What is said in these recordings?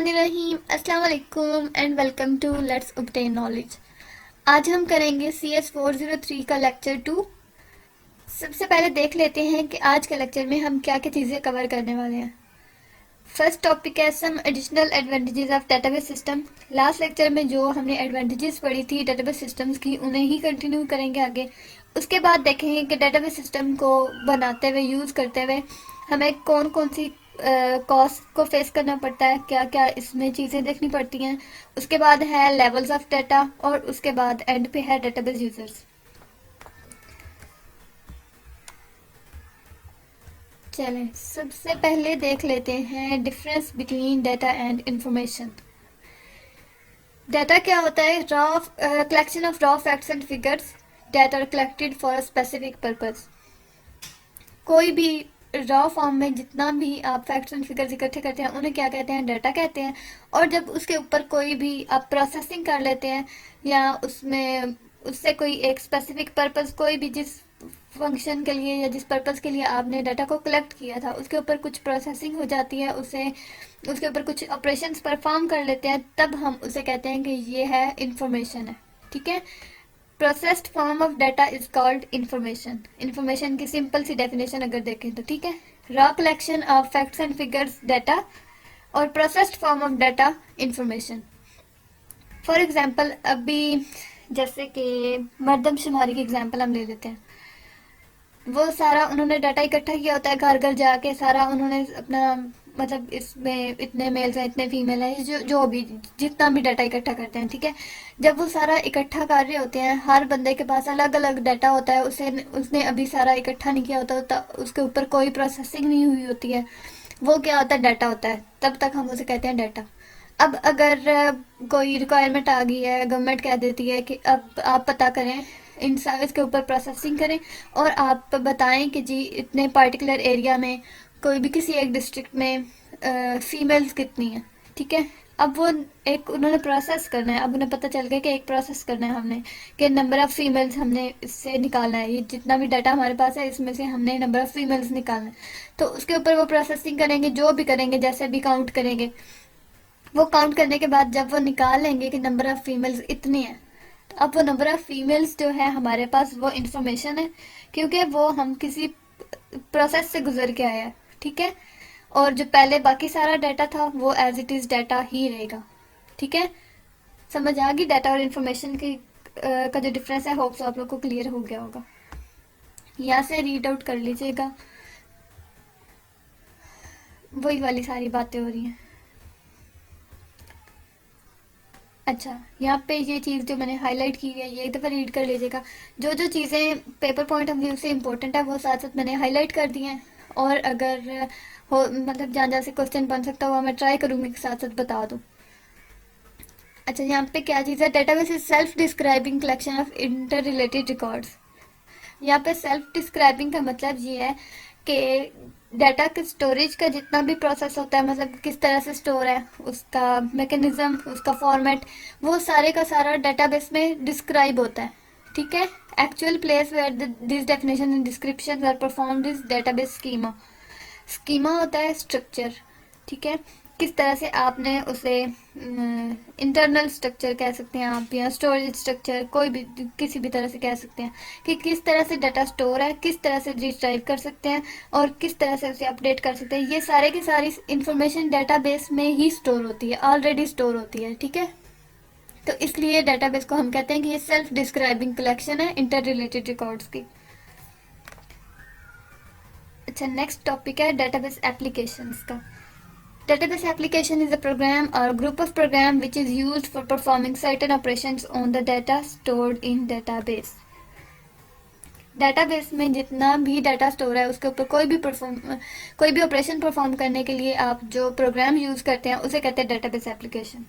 बिस्मिल्लाहिर्रहमानिर्रहीम, अस्सलाम वालेकुम and welcome to let's obtain knowledge. आज हम करेंगे CS403 का लेक्चर 2। सबसे पहले देख लेते हैं कि आज के लेक्चर में हम क्या क्या चीज़ें कवर करने वाले हैं। फर्स्ट टॉपिक है some additional advantages of database system. Last lecture में जो हमने एडवांटेजेस पढ़ी थी डेटाबेस सिस्टम्स की, उन्हें ही कंटिन्यू करेंगे आगे। उसके बाद देखेंगे कि डेटाबेस सिस्टम को बनाते हुए, यूज़ करते हुए हमें कौन कौन सी कॉस्ट को फेस करना पड़ता है, क्या क्या इसमें चीज़ें देखनी पड़ती हैं। उसके बाद है लेवल्स ऑफ डाटा और उसके बाद एंड पे है डेटाबेस यूजर्स। चलें, सबसे पहले देख लेते हैं difference between data and information. Data क्या होता है? Raw collection of raw facts and figures that are collected for a specific purpose. कोई भी रॉ फॉर्म में जितना भी आप फैक्ट्स एंड फिगर्स इकट्ठे करते हैं उन्हें क्या कहते हैं? डाटा कहते हैं। और जब उसके ऊपर कोई भी आप प्रोसेसिंग कर लेते हैं या उसमें उससे कोई एक स्पेसिफिक पर्पस, कोई भी जिस फंक्शन के लिए या जिस पर्पस के लिए आपने डाटा को कलेक्ट किया था उसके ऊपर कुछ प्रोसेसिंग हो जाती है, उसे उसके ऊपर कुछ ऑपरेशंस परफॉर्म कर लेते हैं, तब हम उसे कहते हैं कि ये है इंफॉर्मेशन है। ठीक है। Processed form of data is called information. Information की सिंपल सी डेफिनेशन अगर देखें तो, ठीक है, raw collection of facts and figures data और processed form of data information. For example, अभी जैसे कि मर्दमशुमारी की एग्जांपल हम ले लेते हैं। वो सारा उन्होंने डाटा इकट्ठा किया होता है, घर घर जाके सारा उन्होंने अपना, मतलब इसमें इतने मेल्स हैं, इतने फीमेल हैं, जो भी जितना भी डाटा इकट्ठा करते हैं, ठीक है। जब वो सारा इकट्ठा कर रहे होते हैं, हर बंदे के पास अलग अलग डाटा होता है, उसे उसने अभी सारा इकट्ठा नहीं किया होता, उसके ऊपर कोई प्रोसेसिंग नहीं हुई होती है। वो क्या होता है? डाटा होता है। तब तक हम उसे कहते हैं डाटा। अब अगर कोई रिक्वायरमेंट आ गई है, गवर्नमेंट कह देती है कि अब आप पता करें, इन सर्विस के ऊपर प्रोसेसिंग करें और आप बताएं कि जी इतने पार्टिकुलर एरिया में, कोई भी किसी एक डिस्ट्रिक्ट में फीमेल्स कितनी हैं, ठीक है। अब वो एक उन्होंने प्रोसेस करना है। अब उन्हें पता चल गया कि एक प्रोसेस करना है हमने, कि नंबर ऑफ़ फीमेल्स हमने इससे निकालना है, ये जितना भी डाटा हमारे पास है इसमें से हमने नंबर ऑफ़ फीमेल्स निकालना है। तो उसके ऊपर वो प्रोसेसिंग करेंगे, जो भी करेंगे, जैसे भी काउंट करेंगे। वो काउंट करने के बाद जब वो निकाल लेंगे कि नंबर ऑफ़ फीमेल्स इतनी है, तो अब वो नंबर ऑफ़ फीमेल्स जो है हमारे पास, वो इंफॉर्मेशन है, क्योंकि वो हम किसी प्रोसेस से गुजर के आया है, ठीक है। और जो पहले बाकी सारा डाटा था वो एज इट इज़ डाटा ही रहेगा, ठीक है। समझ आ गई डाटा और इन्फॉर्मेशन की का जो डिफरेंस है? होप्स आप लोग को क्लियर हो गया होगा। यहाँ से रीड आउट कर लीजिएगा, वही वाली सारी बातें हो रही हैं। अच्छा, यहाँ पे ये चीज़ जो मैंने हाईलाइट की है ये एक दफ़ा रीड कर लीजिएगा। जो जो चीज़ें पेपर पॉइंट ऑफ व्यू से इम्पोर्टेंट है वो साथ साथ मैंने हाईलाइट कर दी हैं। और अगर हो, मतलब जहाँ जहाँ से क्वेश्चन बन सकता हुआ, मैं ट्राई करूँगी कि साथ साथ बता दूँ। अच्छा, यहाँ पे क्या चीज़ है? Database is self describing collection of inter related records. यहाँ पे सेल्फ डिस्क्राइबिंग का मतलब ये है कि डाटा के स्टोरेज का जितना भी प्रोसेस होता है, मतलब किस तरह से स्टोर है, उसका मैकेनिज्म, उसका फॉर्मेट, वो सारे का सारा डेटाबेस में डिस्क्राइब होता है, ठीक है। Actual place where this definition and description are performed is database schema. Schema होता है स्ट्रक्चर, ठीक है। किस तरह से आपने उसे, इंटरनल स्ट्रक्चर कह सकते हैं आप, या स्टोरेज स्ट्रक्चर, कोई भी किसी भी तरह से कह सकते हैं कि किस तरह से डाटा स्टोर है, किस तरह से रिट्राइव कर सकते हैं और किस तरह से उसे अपडेट कर सकते हैं। ये सारे की सारी इंफॉर्मेशन डाटाबेस में ही स्टोर होती है, ऑलरेडी स्टोर होती है, ठीक है। तो इसलिए डाटाबेस को हम कहते हैं कि ये सेल्फ डिस्क्राइबिंग कलेक्शन है इंटर रिलेटेड रिकॉर्ड्स की। अच्छा, नेक्स्ट टॉपिक है डेटाबेस एप्लीकेशंस का। Database application is a program or group of program which is used for performing certain operations on the data stored in database. Database में जितना भी data store है उसके ऊपर कोई भी ऑपरेशन परफॉर्म करने के लिए आप जो प्रोग्राम यूज़ करते हैं उसे कहते हैं डेटाबेस एप्लीकेशन।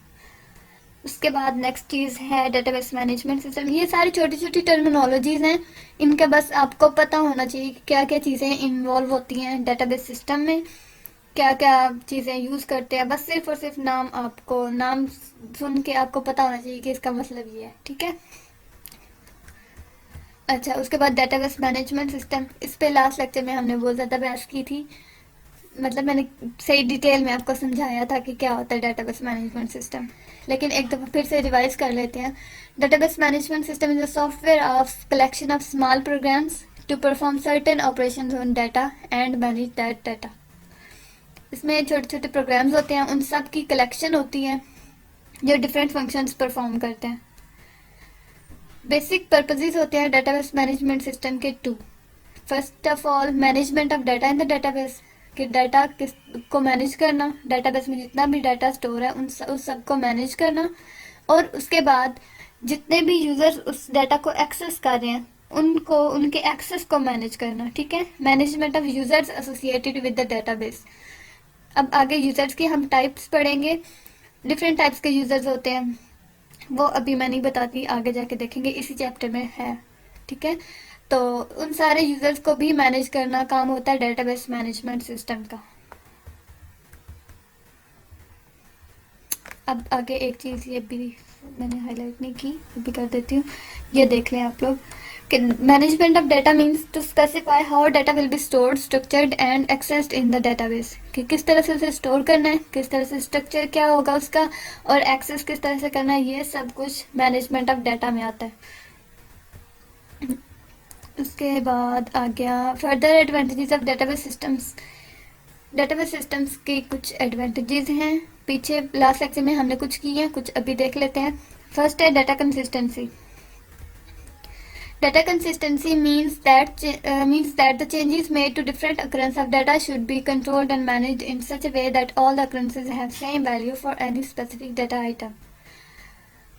उसके बाद नेक्स्ट चीज़ है डेटाबेस मैनेजमेंट सिस्टम। ये सारी छोटी छोटी टर्मिनोलॉजीज़ हैं, इनका बस आपको पता होना चाहिए कि क्या क्या चीज़ें इन्वॉल्व होती हैं डेटाबेस सिस्टम में, क्या क्या चीज़ें यूज़ करते हैं। बस सिर्फ और सिर्फ आपको नाम सुन के आपको पता होना चाहिए कि इसका मतलब ये है, ठीक है। अच्छा, उसके बाद डेटाबेस मैनेजमेंट सिस्टम, इस पे लास्ट लेक्चर में हमने बहुत ज़्यादा बहस की थी। मतलब मैंने सही डिटेल में आपको समझाया था कि क्या होता है डेटाबेस मैनेजमेंट सिस्टम, लेकिन एक दफ़ा फिर से रिवाइज कर लेते हैं। Database management system is a software of collection of small programs to perform certain operations on data and manage that data. इसमें छोटे छोटे प्रोग्राम्स होते हैं, उन सब की कलेक्शन होती है जो डिफरेंट फंक्शंस परफॉर्म करते हैं। बेसिक पर्पसेस होते हैं डेटाबेस मैनेजमेंट सिस्टम के two. First of all, management of data in the database, कि डाटा किस को मैनेज करना, डेटाबेस में जितना भी डाटा स्टोर है उस सब को मैनेज करना। और उसके बाद जितने भी यूजर्स उस डाटा को एक्सेस कर रहे हैं उनको उनके एक्सेस को मैनेज करना। ठीक है, management of users associated with the database. अब आगे यूजर्स की हम टाइप्स पढ़ेंगे। डिफरेंट टाइप्स के यूजर्स होते हैं, वो अभी मैं नहीं बताती, आगे जाके देखेंगे, इसी चैप्टर में है। ठीक है, तो उन सारे यूजर्स को भी मैनेज करना काम होता है डेटाबेस मैनेजमेंट सिस्टम का। अब आगे एक चीज़ ये भी मैंने हाईलाइट नहीं की, भी कर देती हूँ, ये देख लें आप लोग कि management of data means to specify how data will be stored, structured and accessed in the database, कि किस तरह से उसे स्टोर करना है, किस तरह से स्ट्रक्चर क्या होगा उसका, और एक्सेस किस तरह से करना है, ये सब कुछ मैनेजमेंट ऑफ डाटा में आता है। उसके बाद आ गया further advantages of database systems. Database systems के कुछ एडवांटेजेस हैं, पीछे लास्ट लेक्चर में हमने कुछ किए हैं, कुछ अभी देख लेते हैं। फर्स्ट है data consistency. Data consistency means that the changes made to different occurrence of data should be controlled and managed in such a way that all the occurrences have same value for any specific data item.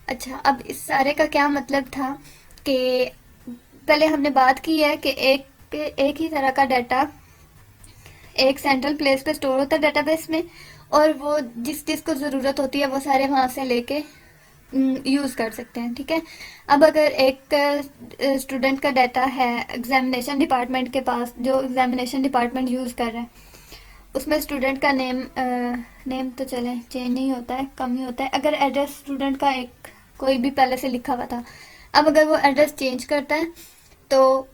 अच्छा, अब इस सारे का क्या मतलब था कि पहले हमने बात की है कि एक ही तरह का डाटा एक सेंट्रल प्लेस पे स्टोर होता है डेटाबेस में, और वो जिस जिसको ज़रूरत होती है वो सारे वहाँ से लेके यूज़ कर सकते हैं। ठीक है, अब अगर एक स्टूडेंट का डाटा है एग्जामिनेशन डिपार्टमेंट के पास, जो एग्जामिनेशन डिपार्टमेंट यूज़ कर रहा है, उसमें स्टूडेंट का नेम तो चले चेंज नहीं होता है, कम ही होता है। अगर एड्रेस स्टूडेंट का एक कोई भी पहले से लिखा हुआ था, अब अगर वो एड्रेस चेंज करता है तो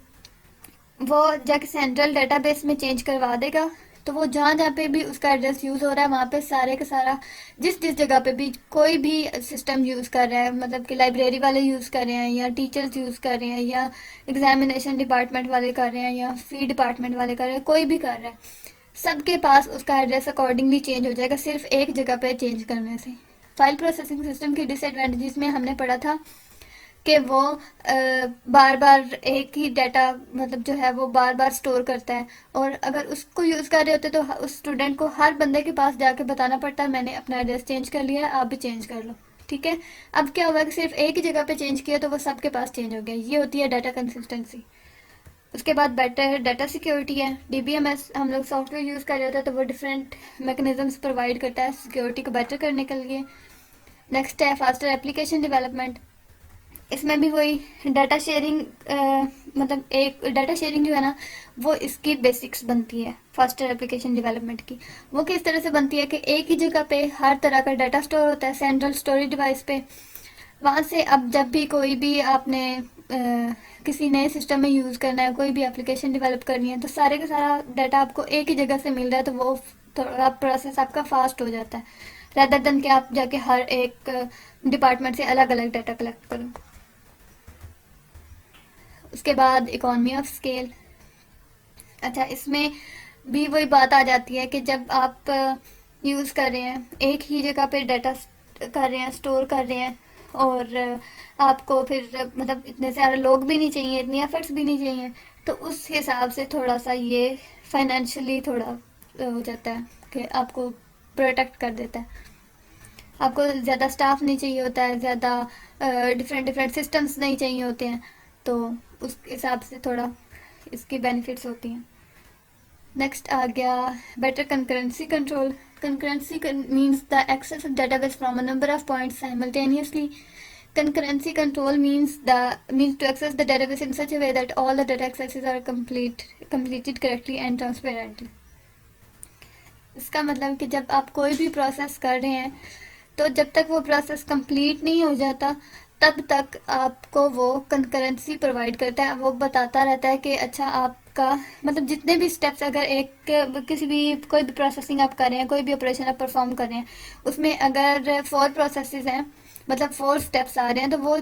वो जाके सेंट्रल डेटाबेस में चेंज करवा देगा, तो वो जहाँ जहाँ पे भी उसका एड्रेस यूज़ हो रहा है वहाँ पे सारे का सारा जिस जिस जगह पे भी कोई भी सिस्टम यूज़ कर रहा है, मतलब कि लाइब्रेरी वाले यूज़ कर रहे हैं या टीचर्स यूज़ कर रहे हैं या एग्जामिनेशन डिपार्टमेंट वाले कर रहे हैं या फी डिपार्टमेंट वाले कर रहे हैं, कोई भी कर रहा है, सबके पास उसका एड्रेस अकॉर्डिंगली चेंज हो जाएगा सिर्फ एक जगह पे चेंज करने से। फाइल प्रोसेसिंग सिस्टम की डिसएडवांटेजेस में हमने पढ़ा था कि वो बार बार एक ही डाटा मतलब जो है वो बार बार स्टोर करता है, और अगर उसको यूज़ कर रहे होते तो उस स्टूडेंट को हर बंदे के पास जाके बताना पड़ता है मैंने अपना एड्रेस चेंज कर लिया है, आप भी चेंज कर लो। ठीक है, अब क्या हुआ कि सिर्फ एक ही जगह पे चेंज किया तो वो सबके पास चेंज हो गया, ये होती है डाटा कंसिस्टेंसी। उसके बाद बेटर डाटा सिक्योरिटी है। डीबीएमएस हम लोग सॉफ्टवेयर यूज़ कर रहे होते हैं तो वो डिफरेंट मैकेनिज्म्स प्रोवाइड करता है सिक्योरिटी को बेटर करने के लिए। नेक्स्ट है फास्टर एप्लीकेशन डेवलपमेंट। इसमें भी वही डाटा शेयरिंग, मतलब एक डाटा शेयरिंग जो है ना वो इसकी बेसिक्स बनती है फास्टर एप्लीकेशन डेवलपमेंट की। वो किस तरह से बनती है कि एक ही जगह पे हर तरह का डाटा स्टोर होता है सेंट्रल स्टोरेज डिवाइस पे, वहाँ से अब जब भी कोई भी आपने किसी नए सिस्टम में यूज़ करना है, कोई भी एप्लीकेशन डेवलप करनी है, तो सारे का सारा डाटा आपको एक ही जगह से मिल रहा है, तो वो थोड़ा प्रोसेस आपका फास्ट हो जाता है, रैदर देन कि आप जाके हर एक डिपार्टमेंट से अलग अलग डाटा कलेक्ट करो। उसके बाद इकोनॉमी ऑफ स्केल। अच्छा, इसमें भी वही बात आ जाती है कि जब आप यूज़ कर रहे हैं एक ही जगह पे डाटा कर रहे हैं, स्टोर कर रहे हैं, और आपको फिर मतलब इतने सारे लोग भी नहीं चाहिए, इतनी एफर्ट्स भी नहीं चाहिए, तो उस हिसाब से थोड़ा सा ये फाइनेंशियली थोड़ा हो जाता है कि आपको प्रोटेक्ट कर देता है। आपको ज़्यादा स्टाफ नहीं चाहिए होता है, ज़्यादा डिफरेंट डिफरेंट सिस्टम्स नहीं चाहिए होते हैं, तो उस हिसाब से थोड़ा इसकी बेनिफिट्स होती हैं। नेक्स्ट आ गया better concurrency control. Concurrency means the access of database from a number of points simultaneously. Concurrency control means to access the database in such a way that all the data accesses are completed correctly and transparently. इसका मतलब कि जब आप कोई भी process कर रहे हैं तो जब तक वो प्रोसेस कंप्लीट नहीं हो जाता तब तक आपको वो कंकरेंसी प्रोवाइड करता है, वो बताता रहता है कि अच्छा आप आपका मतलब जितने भी स्टेप्स, अगर एक किसी भी कोई भी प्रोसेसिंग आप कर रहे हैं, कोई भी ऑपरेशन आप परफॉर्म कर रहे हैं, उसमें अगर 4 प्रोसेसेस हैं, मतलब 4 स्टेप्स आ रहे हैं, तो वो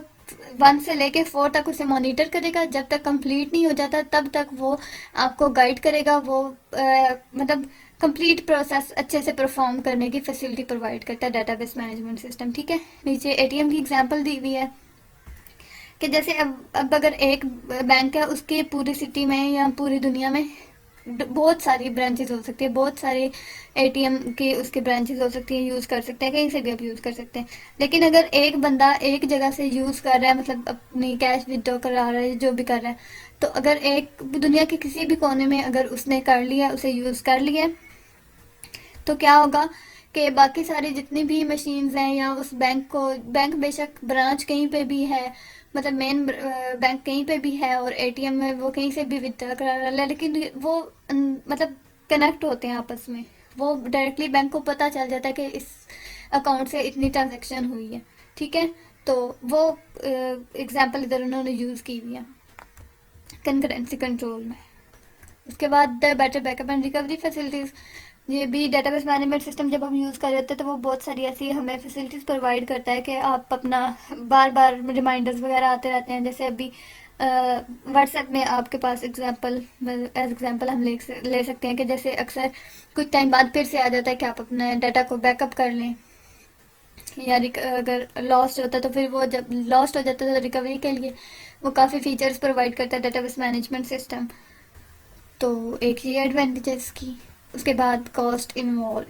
1 से लेके 4 तक उसे मॉनिटर करेगा। जब तक कंप्लीट नहीं हो जाता तब तक वो आपको गाइड करेगा। वो मतलब कंप्लीट प्रोसेस अच्छे से परफॉर्म करने की फैसिलिटी प्रोवाइड करता है डेटाबेस मैनेजमेंट सिस्टम। ठीक है, नीचे एटीएम की एग्जांपल दी हुई है कि जैसे अब अगर एक बैंक है, उसके पूरी सिटी में या पूरी दुनिया में बहुत सारी ब्रांचेस हो सकती है, बहुत सारे एटीएम के उसके ब्रांचेस हो सकती है, यूज़ कर सकते हैं, कहीं से भी आप यूज़ कर सकते हैं। लेकिन अगर एक बंदा एक जगह से यूज़ कर रहा है, मतलब अपनी कैश विदड्रॉ करा रहा है, जो भी कर रहा है, तो अगर एक दुनिया के किसी भी कोने में अगर उसने कर लिया, उसे यूज़ कर लिया, तो क्या होगा कि बाकी सारी जितनी भी मशीन्स हैं या उस बैंक को, बैंक बेशक ब्रांच कहीं पे भी है, मतलब मेन बैंक कहीं पे भी है और एटीएम में वो कहीं से भी विड्रॉ करा रहा है, लेकिन वो मतलब कनेक्ट होते हैं आपस में। वो डायरेक्टली बैंक को पता चल जाता है कि इस अकाउंट से इतनी ट्रांजैक्शन हुई है। ठीक है, तो वो एग्जांपल इधर उन्होंने यूज़ की हुई है कंकरेंसी कंट्रोल में। उसके बाद better backup and recovery facilities, ये भी डेटाबेस मैनेजमेंट सिस्टम जब हम यूज़ कर रहे होते हैं तो वो बहुत सारी ऐसी हमें फैसिलिटीज़ प्रोवाइड करता है कि आप अपना बार बार रिमाइंडर्स वगैरह आते रहते हैं। जैसे अभी व्हाट्सएप में आपके पास एग्जांपल, एज एग्जांपल हम ले सकते हैं कि जैसे अक्सर कुछ टाइम बाद फिर से आ जाता है कि आप अपने डाटा को बैकअप कर लें, या अगर लॉस्ट होता है तो फिर वो जब लॉस्ट हो जाता है तो रिकवरी के लिए वो काफ़ी फीचर्स प्रोवाइड करता है डेटाबेस मैनेजमेंट सिस्टम। तो एक ये एडवांटेजेस की। उसके बाद कॉस्ट इन्वॉल्व।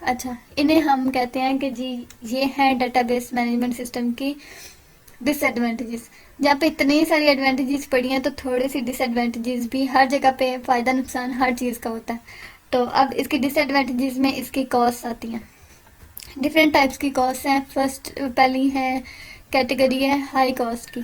अच्छा, इन्हें हम कहते हैं कि जी ये हैं डेटाबेस मैनेजमेंट सिस्टम की डिसएडवांटेजेस। जहाँ पे इतनी सारी एडवांटेजेस पड़ी हैं तो थोड़ी सी डिसएडवांटेजेस भी, हर जगह पे फ़ायदा नुकसान हर चीज़ का होता है। तो अब इसकी डिसएडवांटेजेस में इसकी कॉस्ट आती हैं। डिफरेंट टाइप्स की कॉस्ट हैं। फर्स्ट पहली है कैटेगरी है हाई कॉस्ट की।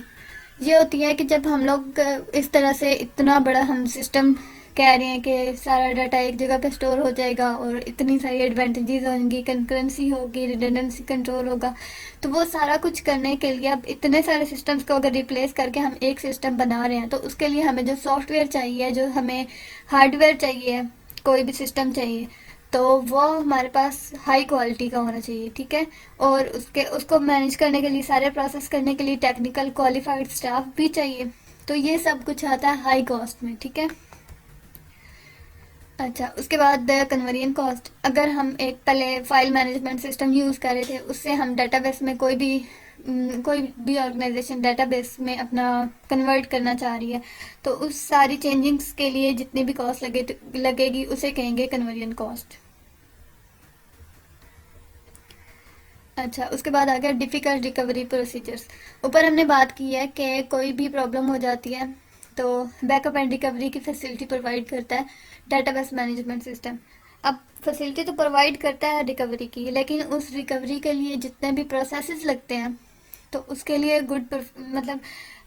ये होती है कि जब हम लोग इस तरह से इतना बड़ा हम सिस्टम कह रहे हैं कि सारा डाटा एक जगह पे स्टोर हो जाएगा और इतनी सारी एडवांटेजेस होंगी, कंकरेंसी होगी, रिडंडेंसी कंट्रोल होगा, तो वो सारा कुछ करने के लिए अब इतने सारे सिस्टम्स को अगर रिप्लेस करके हम एक सिस्टम बना रहे हैं तो उसके लिए हमें जो सॉफ्टवेयर चाहिए, जो हमें हार्डवेयर चाहिए, कोई भी सिस्टम चाहिए, तो वो हमारे पास हाई क्वालिटी का होना चाहिए। ठीक है, और उसको मैनेज करने के लिए, सारे प्रोसेस करने के लिए टेक्निकल क्वालिफाइड स्टाफ भी चाहिए। तो ये सब कुछ आता है हाई कॉस्ट में। ठीक है, अच्छा, उसके बाद कन्वर्जन कॉस्ट। अगर हम एक पहले फाइल मैनेजमेंट सिस्टम यूज़ कर रहे थे, उससे हम डेटाबेस में कोई भी ऑर्गेनाइजेशन डेटाबेस में अपना कन्वर्ट करना चाह रही है, तो उस सारी चेंजिंग्स के लिए जितनी भी कॉस्ट लगेगी उसे कहेंगे कन्वर्जन कॉस्ट। अच्छा, उसके बाद आ गया डिफ़िकल्ट रिकवरी प्रोसीजर्स। ऊपर हमने बात की है कि कोई भी प्रॉब्लम हो जाती है तो बैकअप एंड रिकवरी की फैसिलिटी प्रोवाइड करता है डेटाबेस मैनेजमेंट सिस्टम। अब फैसिलिटी तो प्रोवाइड करता है रिकवरी की, लेकिन उस रिकवरी के लिए जितने भी प्रोसेसेस लगते हैं तो उसके लिए मतलब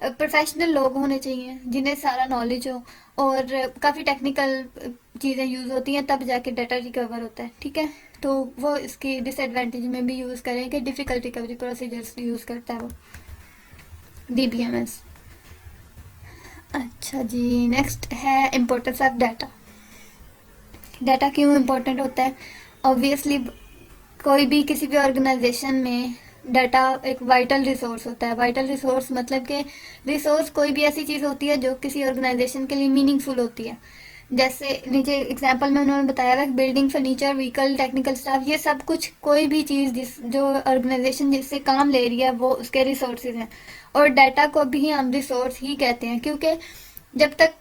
प्रोफेशनल लोग होने चाहिए जिन्हें सारा नॉलेज हो, और काफ़ी टेक्निकल चीज़ें यूज़ होती हैं तब जाके डाटा रिकवर होता है। ठीक है, तो वो इसकी डिसएडवांटेज में भी यूज़ करें कि डिफ़िकल्ट रिकवरी प्रोसीजर्स यूज़ करता है वो डीबीएमएस। अच्छा जी, नेक्स्ट है इम्पोर्टेंस ऑफ डाटा। डाटा क्यों इम्पोर्टेंट होता है? ऑब्वियसली कोई भी किसी भी ऑर्गेनाइजेशन में डाटा एक वाइटल रिसोर्स होता है। वाइटल रिसोर्स मतलब कि रिसोर्स कोई भी ऐसी चीज़ होती है जो किसी ऑर्गेनाइजेशन के लिए मीनिंगफुल होती है। जैसे नीचे एग्जांपल में उन्होंने बताया था, building, furniture, vehicle, technical staff, ये सब कुछ कोई भी चीज़ जो ऑर्गेनाइजेशन जिससे काम ले रही है वो उसके रिसोर्सेज हैं। और डाटा को भी हम रिसोर्स ही कहते हैं, क्योंकि जब तक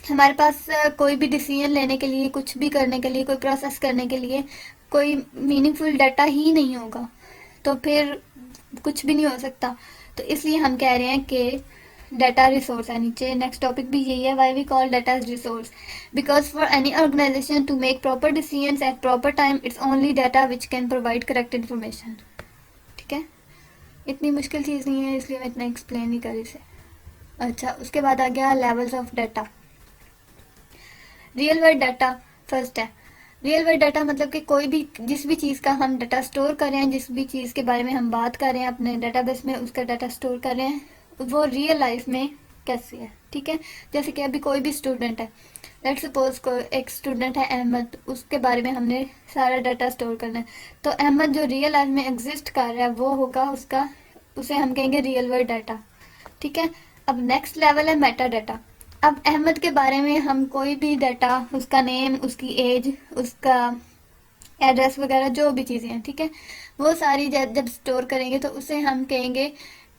हमारे पास कोई भी डिसीजन लेने के लिए, कुछ भी करने के लिए, कोई प्रोसेस करने के लिए कोई मीनिंगफुल डाटा ही नहीं होगा तो फिर कुछ भी नहीं हो सकता। तो इसलिए हम कह रहे हैं कि डाटा रिसोर्स है। नीचे नेक्स्ट टॉपिक भी यही है, why we call data as resource, because for any organisation to make proper decisions at proper time, it's only data which can provide correct information. ठीक है, इतनी मुश्किल चीज़ नहीं है, इसलिए मैं इतना एक्सप्लेन नहीं कर इसे। अच्छा, उसके बाद आ गया levels of data. Real world data first है। रियल वर्ल्ड डाटा मतलब कि कोई भी, जिस भी चीज़ का हम डाटा स्टोर कर रहे हैं, जिस भी चीज़ के बारे में हम बात कर रहे हैं अपने डाटाबेस में, उसका डाटा स्टोर कर रहे हैं, वो रियल लाइफ में कैसे है। ठीक है। जैसे कि अभी कोई भी स्टूडेंट है, लेट्स सपोज को एक स्टूडेंट है अहमद, उसके बारे में हमने सारा डाटा स्टोर करना है। तो अहमद जो रियल लाइफ में एग्जिस्ट कर रहा है वो होगा उसका, उसे हम कहेंगे रियल वर्ल्ड डाटा। ठीक है। अब नेक्स्ट लेवल है मेटा डाटा। अब अहमद के बारे में हम कोई भी डाटा, उसका नेम, उसकी एज, उसका एड्रेस वगैरह जो भी चीज़ें हैं, ठीक है, वो सारी जब स्टोर करेंगे तो उसे हम कहेंगे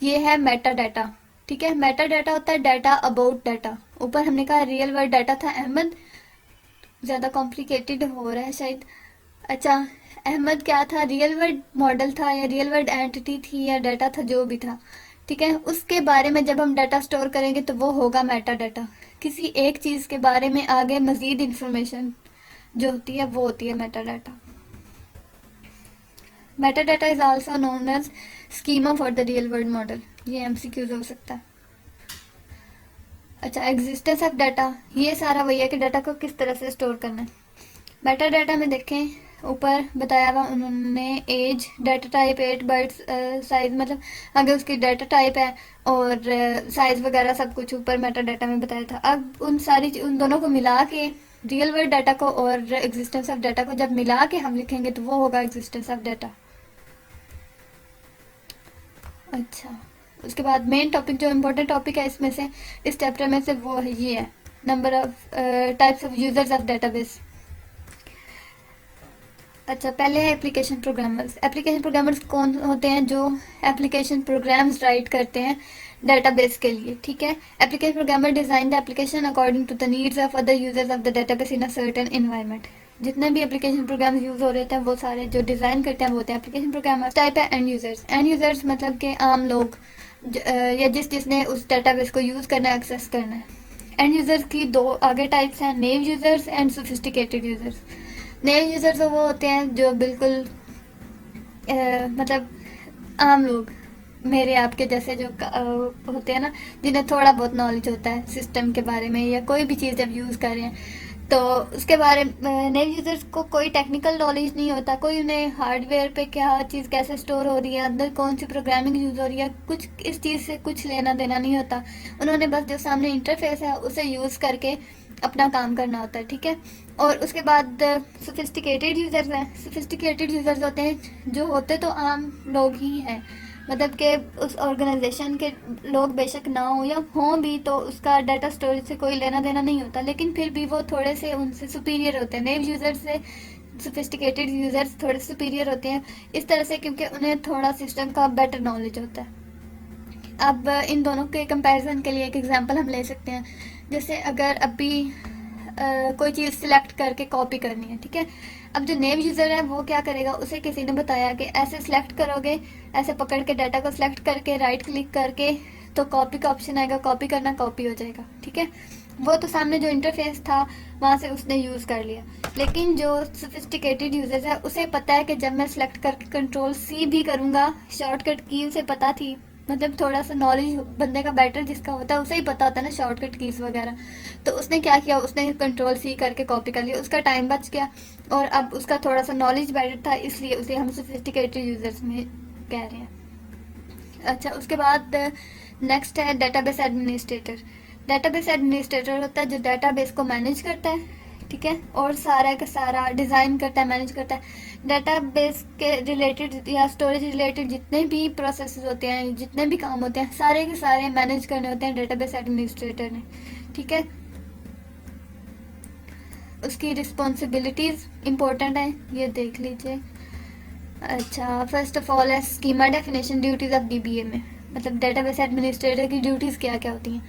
ये है मेटा डाटा। ठीक है। मेटा डाटा होता है डाटा अबाउट डाटा। ऊपर हमने कहा रियल वर्ल्ड डाटा था अहमद, ज़्यादा कॉम्प्लिकेटेड हो रहा है शायद। अच्छा, अहमद क्या था, रियल वर्ल्ड मॉडल था या रियल वर्ल्ड एंटिटी थी या डाटा था, जो भी था। ठीक है। उसके बारे में जब हम डाटा स्टोर करेंगे तो वो होगा मेटा डाटा। किसी एक चीज़ के बारे में आगे मज़ीद इंफॉर्मेशन जो होती है वो होती है meta data. Meta data is also known as schema for the real world model. ये एमसीक्यूज हो सकता है। अच्छा, एग्जिस्टेंस ऑफ डाटा, ये सारा वही है कि डाटा को किस तरह से स्टोर करना है। मेटा डाटा में देखें, ऊपर बताया हुआ उन्होंने age, data type, 8 bytes size, मतलब अगर उसकी डाटा टाइप है और साइज वगैरह सब कुछ ऊपर मेटा डाटा में बताया था। अब उन दोनों को मिला के, रियल वर्ल्ड डाटा को और एग्जिस्टेंस ऑफ डाटा को जब मिला के हम लिखेंगे तो वो होगा एग्जिस्टेंस ऑफ डाटा। अच्छा, उसके बाद मेन टॉपिक जो इम्पोर्टेंट टॉपिक है इसमें से, इस चैप्टर में से, वो है ये है number of types of users of database. अच्छा, पहले है एप्लीकेशन प्रोग्रामर्स। एप्लीकेशन प्रोग्रामर्स कौन होते हैं? जो एप्लीकेशन प्रोग्राम्स राइट करते हैं डाटाबेस के लिए। ठीक है। Application programmer design the application according to the needs of other users of the database in a certain environment. जितने भी एप्लीकेशन प्रोग्राम्स यूज हो रहे थे वो सारे जो डिजाइन करते हैं वो होते हैं एप्लीकेशन प्रोग्रामर्स। टाइप है एंड यूजर्स। एंड यूजर्स मतलब के आम लोग, या जिसने उस डाटाबेस को यूज करना है, एक्सेस करना है। एंड यूजर्स की दो आगे टाइप्स हैं, naive users and sophisticated users. Naive users वो होते हैं जो बिल्कुल मतलब आम लोग, मेरे आपके जैसे जो होते हैं ना, जिन्हें थोड़ा बहुत नॉलेज होता है सिस्टम के बारे में या कोई भी चीज़ जब यूज़ कर रहे हैं तो उसके बारे में। नेव यूजर्स को कोई टेक्निकल नॉलेज नहीं होता, कोई उन्हें हार्डवेयर पे क्या चीज़ कैसे स्टोर हो रही है, अंदर कौन सी प्रोग्रामिंग यूज़ हो रही है, कुछ इस चीज़ से कुछ लेना देना नहीं होता। उन्होंने बस जो सामने इंटरफेस है उसे यूज़ करके अपना काम करना होता है। ठीक है। और उसके बाद सोफिस्टिकेटेड यूज़र्स हैं। सोफिस्टिकेटेड यूज़र्स होते हैं जो होते तो आम लोग ही हैं, मतलब कि उस ऑर्गेनाइजेशन के लोग बेशक ना हो या हों भी तो उसका डाटा स्टोरेज से कोई लेना देना नहीं होता, लेकिन फिर भी वो थोड़े से उनसे सुपीरियर होते हैं। नेव यूज़र्स से सोफिस्टिकेटेड यूज़र्स थोड़े सुपीरियर होते हैं इस तरह से, क्योंकि उन्हें थोड़ा सिस्टम का बेटर नॉलेज होता है। अब इन दोनों के कंपैरिजन के लिए एक एग्जांपल हम ले सकते हैं। जैसे अगर अभी कोई चीज़ सिलेक्ट करके कॉपी करनी है, ठीक है। अब जो नेम यूज़र है वो क्या करेगा, उसे किसी ने बताया कि ऐसे सिलेक्ट करोगे, ऐसे पकड़ के डाटा को सिलेक्ट करके राइट क्लिक करके तो कॉपी का ऑप्शन आएगा, कॉपी करना, कॉपी हो जाएगा। ठीक है। वो तो सामने जो इंटरफेस था वहाँ से उसने यूज़ कर लिया, लेकिन जो सोफिस्टिकेटेड यूजर्स है उसे पता है कि जब मैं सिलेक्ट करके कंट्रोल C भी करूँगा, शॉर्टकट की उसे पता थी, मतलब थोड़ा सा नॉलेज बंदे का बेटर जिसका होता है उसे ही पता होता है ना शॉर्टकट कीज वगैरह। तो उसने क्या किया, उसने कंट्रोल C करके कॉपी कर लिया, उसका टाइम बच गया और अब उसका थोड़ा सा नॉलेज बेटर था, इसलिए उसे हम सोफिस्टिकेटेड यूजर्स में कह रहे हैं। अच्छा, उसके बाद नेक्स्ट है डेटाबेस एडमिनिस्ट्रेटर। डेटाबेस एडमिनिस्ट्रेटर होता है जो डेटाबेस को मैनेज करता है, ठीक है, और सारा का सारा डिज़ाइन करता है, मैनेज करता है। डेटाबेस के रिलेटेड या स्टोरेज रिलेटेड जितने भी प्रोसेस होते हैं, जितने भी काम होते हैं, सारे के सारे मैनेज करने होते हैं डेटाबेस एडमिनिस्ट्रेटर ने। ठीक है। उसकी रिस्पॉन्सिबिलिटीज़ इम्पोर्टेंट है, ये देख लीजिए। अच्छा, फर्स्ट ऑफ ऑल है schema definition duties of DBA में, मतलब डेटाबेस एडमिनिस्ट्रेटर की ड्यूटीज़ क्या क्या होती हैं।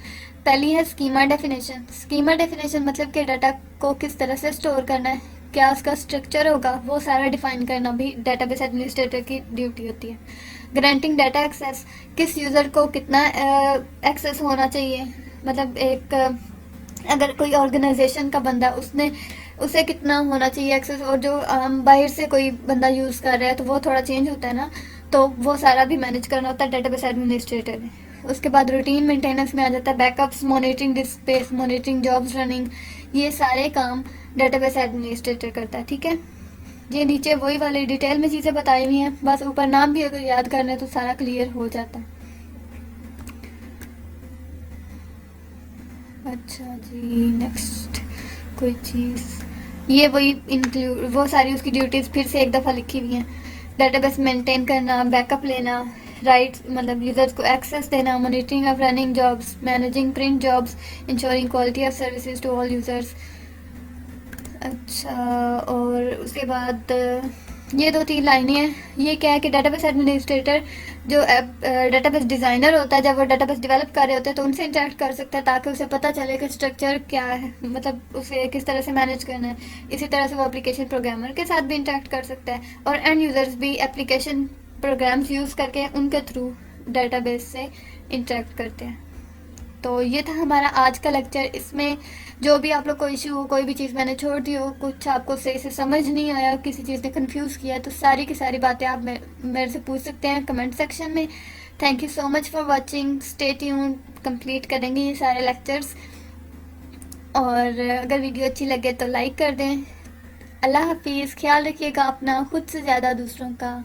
पहली है स्कीमा डेफिनेशन। स्कीमा डेफिनेशन मतलब कि डाटा को किस तरह से स्टोर करना है, क्या उसका स्ट्रक्चर होगा, वो सारा डिफाइन करना भी डेटाबेस एडमिनिस्ट्रेटर की ड्यूटी होती है। ग्रांटिंग डाटा एक्सेस, किस यूज़र को कितना एक्सेस होना चाहिए, मतलब एक अगर कोई ऑर्गेनाइजेशन का बंदा, उसे कितना होना चाहिए एक्सेस, और जो बाहर से कोई बंदा यूज़ कर रहा है तो वो थोड़ा चेंज होता है ना, तो वो सारा भी मैनेज करना होता है डेटाबेस एडमिनिस्ट्रेटर ने। उसके बाद रूटीन मेंटेनेंस में आ जाता है backups, monitoring disc space, monitoring jobs running, ये सारे काम डेटाबेस एडमिनिस्ट्रेटर करता है। ठीक है। ये नीचे वही वाली डिटेल में चीज़ें बताई हुई हैं, बस ऊपर नाम भी अगर याद करना है तो सारा क्लियर हो जाता है। अच्छा जी, नेक्स्ट कोई चीज़, ये वही इंक्लूड, वो सारी उसकी ड्यूटीज़ फिर से एक दफ़ा लिखी हुई हैं। डेटाबेस मेंटेन करना, बैकअप लेना, राइट्स मतलब यूज़र्स को एक्सेस देना, monitoring of running jobs, managing print jobs, ensuring quality of services to all users. अच्छा, और उसके बाद ये 2-3 लाइनें हैं। ये क्या है कि डेटाबेस एडमिनिस्ट्रेटर जो डेटाबेस डिज़ाइनर होता है, जब वो डेटाबेस डेवलप कर रहे होते हैं तो उनसे इंटरेक्ट कर सकता है, ताकि उसे पता चले कि स्ट्रक्चर क्या है, मतलब उसे किस तरह से मैनेज करना है। इसी तरह से वो एप्लीकेशन प्रोग्रामर के साथ भी इंटरेक्ट कर सकता है, और एंड यूज़र्स भी एप्लीकेशन प्रोग्राम्स यूज़ करके उनके थ्रू डेटाबेस से इंटरेक्ट करते हैं। तो ये था हमारा आज का लेक्चर। इसमें जो भी आप लोग को इशू हो, कोई भी चीज़ मैंने छोड़ दी हो, कुछ आपको सही से समझ नहीं आया, किसी चीज़ ने कंफ्यूज किया, तो सारी की सारी बातें आप मेरे से पूछ सकते हैं कमेंट सेक्शन में। Thank you so much for watching, stay tune, complete करेंगे ये सारे लेक्चर्स। और अगर वीडियो अच्छी लगे तो लाइक कर दें। अल्लाह हाफिज़, ख्याल रखिएगा अपना, खुद से ज़्यादा दूसरों का।